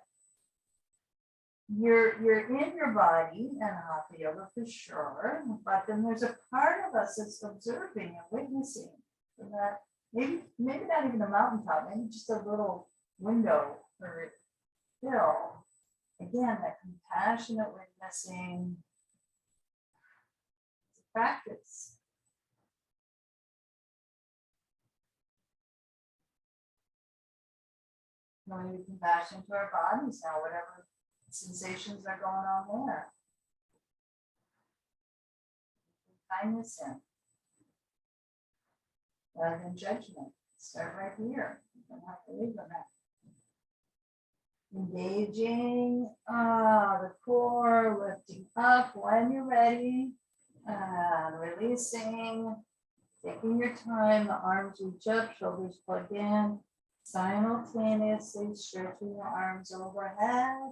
You're in your body and hatha yoga for sure, but then there's a part of us that's observing and witnessing. So that maybe not even a mountaintop, maybe just a little window or hill. Again, that compassionate witnessing. It's a practice. We need compassion to our bodies now, whatever sensations are going on there. Kindness in. Rather than judgment. Start right here. You don't have to leave them that. Engaging the core, lifting up when you're ready, and releasing, taking your time, the arms reach up, shoulders plug in, simultaneously stretching your arms overhead.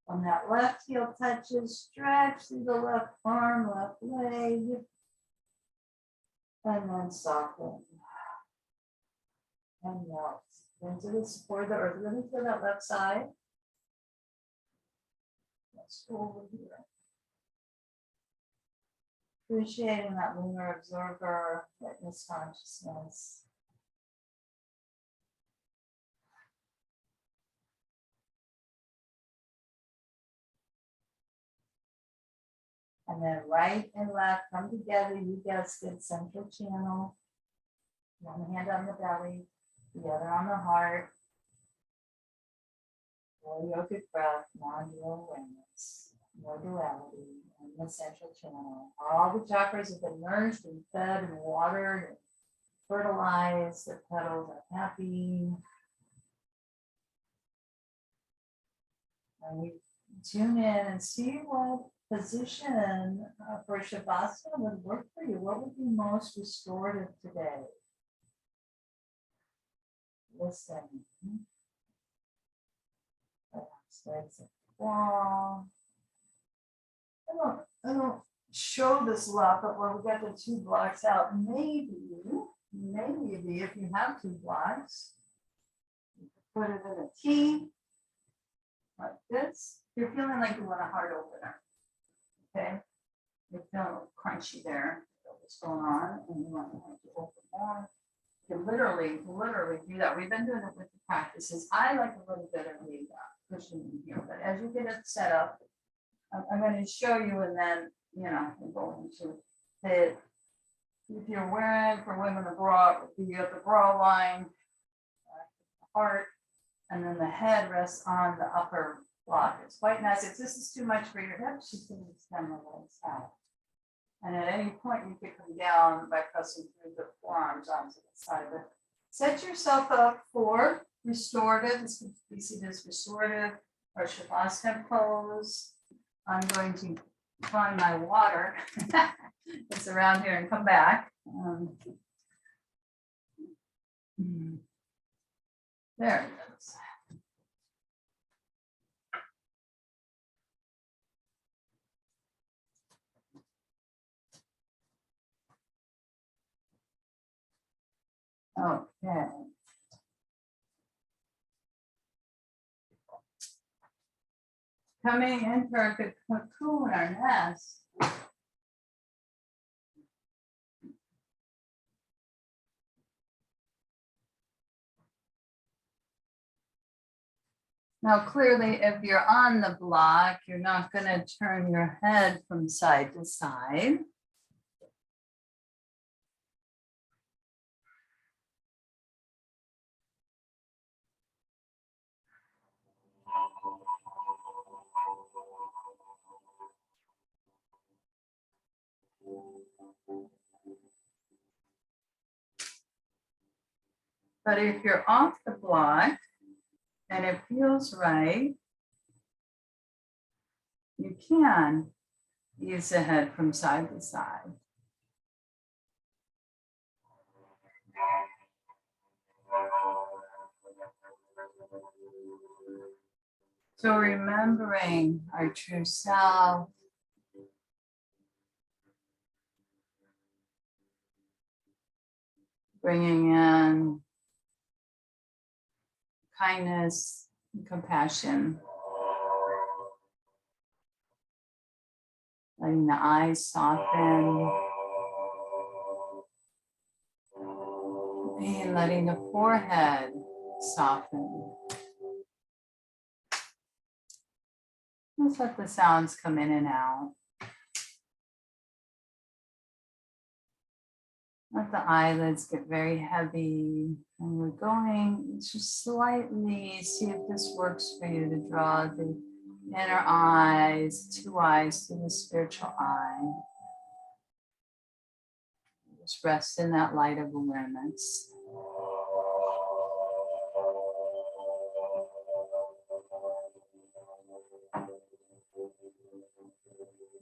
When that left heel touches, stretch through the left arm, left leg, and then soften. And melt into the support of the earth. Let me feel that left side. Let's go over here. Appreciating that lunar observer, witness consciousness. And then right and left come together. You guessed it, central channel. One hand on the belly, the other on the heart. More yogic breath, non-dual awareness, more duality in the central channel. All the chakras have been nourished and fed and watered and fertilized. The petals are happy. And we tune in and see what position for Shavasana would work for you. What would be most restorative today? Listen. Legs at the wall. I don't show this a lot, but when we get the two blocks out, maybe if you have two blocks, you can put it in a T like this. You're feeling like you want a heart opener. Okay, you're feeling a little crunchy there. What's going on? And you want to open more. You can literally do that. We've been doing it with the practices. I like a little bit of the pushing in here, but as you get it set up, I'm going to show you, and then we'll go into it. If you're wearing, for women, a bra, you have the bra line, heart, and then the head rests on the upper block. It's quite nice. If this is too much for your hips, you can extend the legs out. And at any point, you can come down by pressing through the forearms onto the side of it. Set yourself up for restorative. This can be seen as restorative or Shavasana pose. I'm going to find my water. It's around here and come back. There it is. Okay. Coming into our cocoon, our nest. Now, clearly, if you're on the block, you're not going to turn your head from side to side. But if you're off the block and it feels right, you can use the head from side to side. So remembering our true self, bringing in kindness and compassion, letting the eyes soften, and letting the forehead soften. Let's let the sounds come in and out. Let the eyelids get very heavy. And we're going just slightly, see if this works for you, to draw the inner eyes, two eyes to the spiritual eye. Just rest in that light of awareness.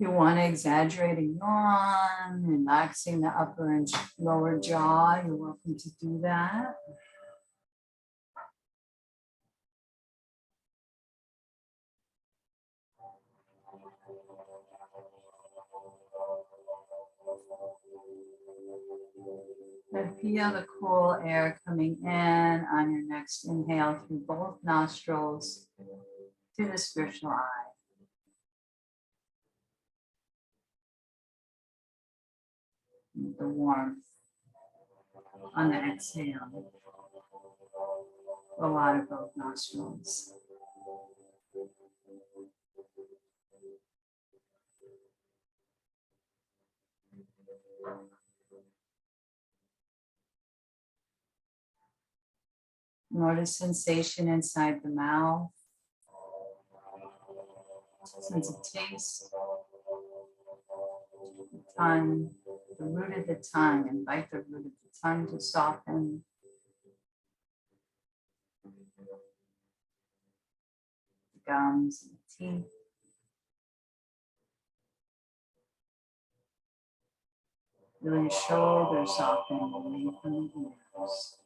you want to exaggerate a yawn, relaxing the upper and lower jaw, you're welcome to do that. And feel the cool air coming in on your next inhale through both nostrils to the spiritual eye. The warmth on the exhale. Go out of both nostrils. Notice sensation inside the mouth. Sense of taste. The tongue, the root of the tongue. Invite the root of the tongue to soften. The gums and the teeth. Feel your shoulders softening away from the ears.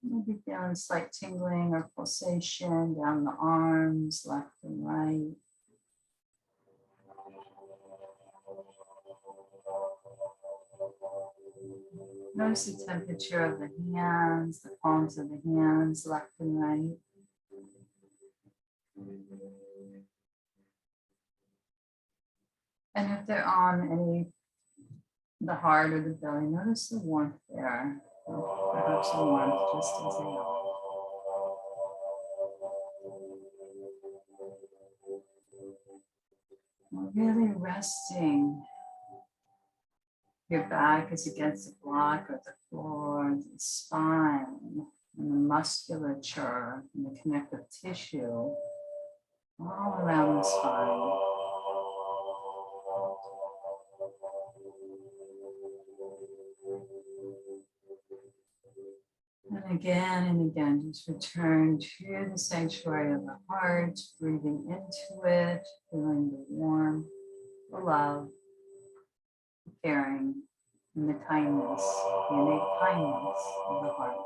Maybe feeling slight tingling or pulsation down the arms, left and right. Notice the temperature of the hands, the palms of the hands, left and right. And if they're on the heart or the belly, notice the warmth there. Perhaps the warmth just as they are. We're really resting. Your back is against the block or the floor, the spine, and the musculature, and the connective tissue all around the spine. And again, just return to the sanctuary of the heart, breathing into it, feeling the warmth, the love, the caring, and the kindness, the innate kindness of the heart.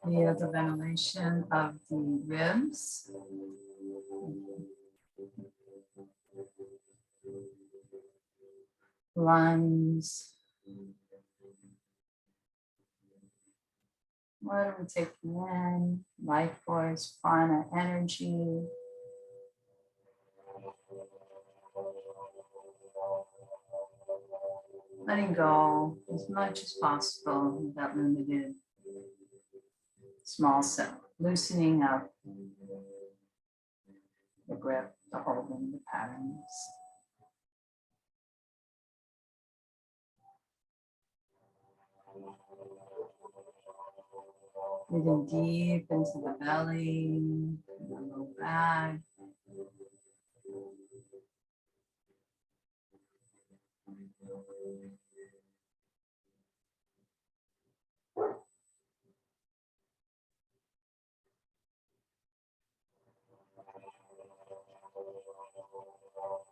Feel the ventilation of the ribs. Lungs. What are we taking in? Life force, prana, energy. Letting go as much as possible with that limited small cell. Loosening up the grip, the holding, the patterns. Breathing deep into the belly, the low back.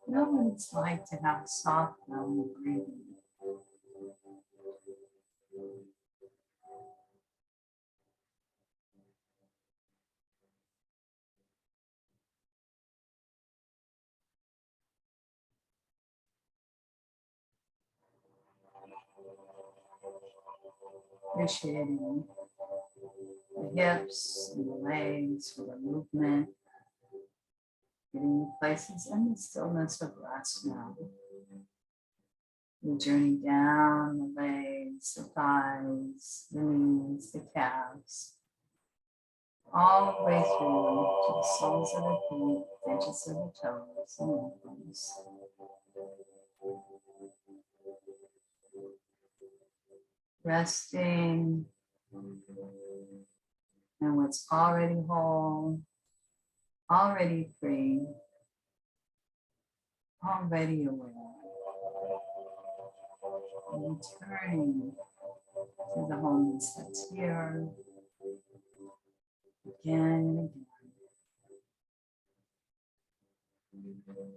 Know what it's like to have a soft belly breathing. Appreciating the hips and the legs for the movement. Getting the places in the stillness of rest now. The journey down the legs, the thighs, the knees, the calves. All the way through to the soles of the feet, edges of the toes, and ankles. resting and what's already whole, already free, already aware. Returning to the wholeness that's here again and again.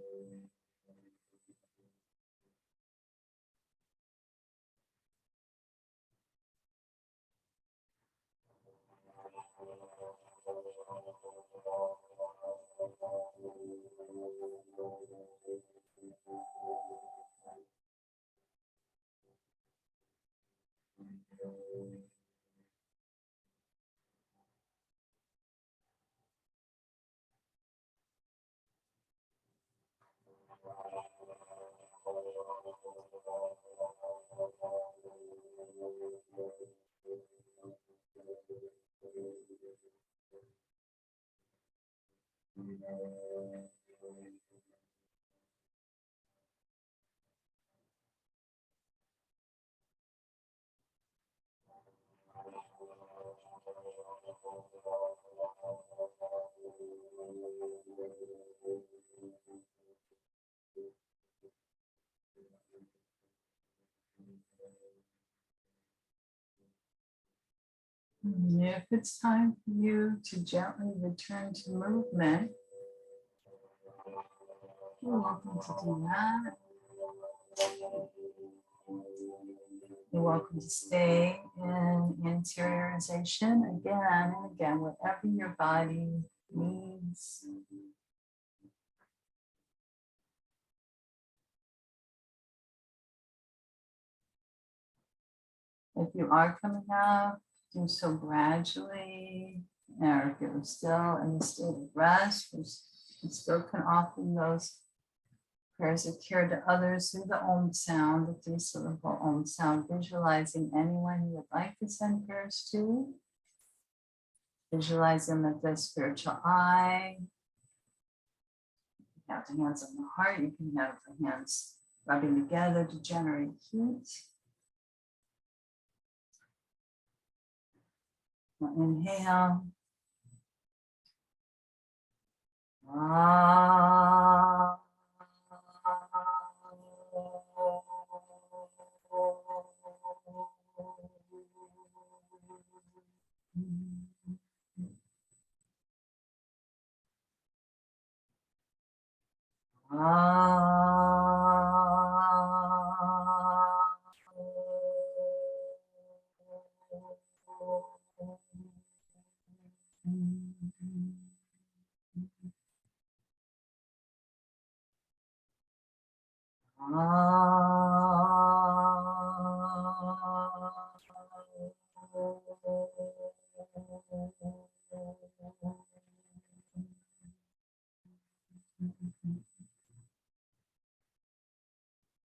If it's time for you to gently return to movement, you're welcome to do that. You're welcome to stay in interiorization again and again, whatever your body needs. If you are coming up, do so gradually, or if you're still in the state of rest, you still can offer those prayers of care to others through the Om sound, the three-syllable Om sound, visualizing anyone you would like to send prayers to. Visualize them with the spiritual eye. You have the hands on the heart. You can have the hands rubbing together to generate heat. Inhale.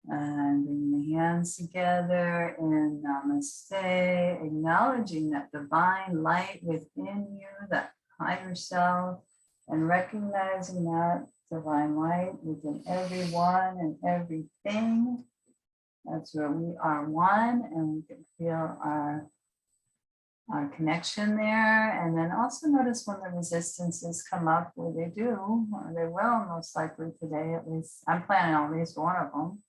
And bring the hands together in Namaste, acknowledging that divine light within you, that higher self, and recognizing that divine light within everyone and everything. That's where we are one, and we can feel our connection there. And then also notice when the resistances come up, where they do, or they will most likely today, at least I'm planning on at least one of them.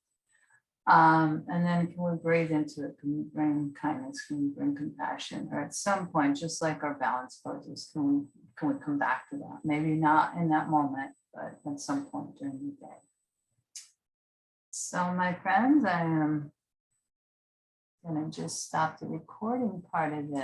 And then can we breathe into it? Can we bring kindness? Can we bring compassion? Or at some point, just like our balance poses, can we come back to that? Maybe not in that moment, but at some point during the day. So my friends, I am going to just stop the recording part of this.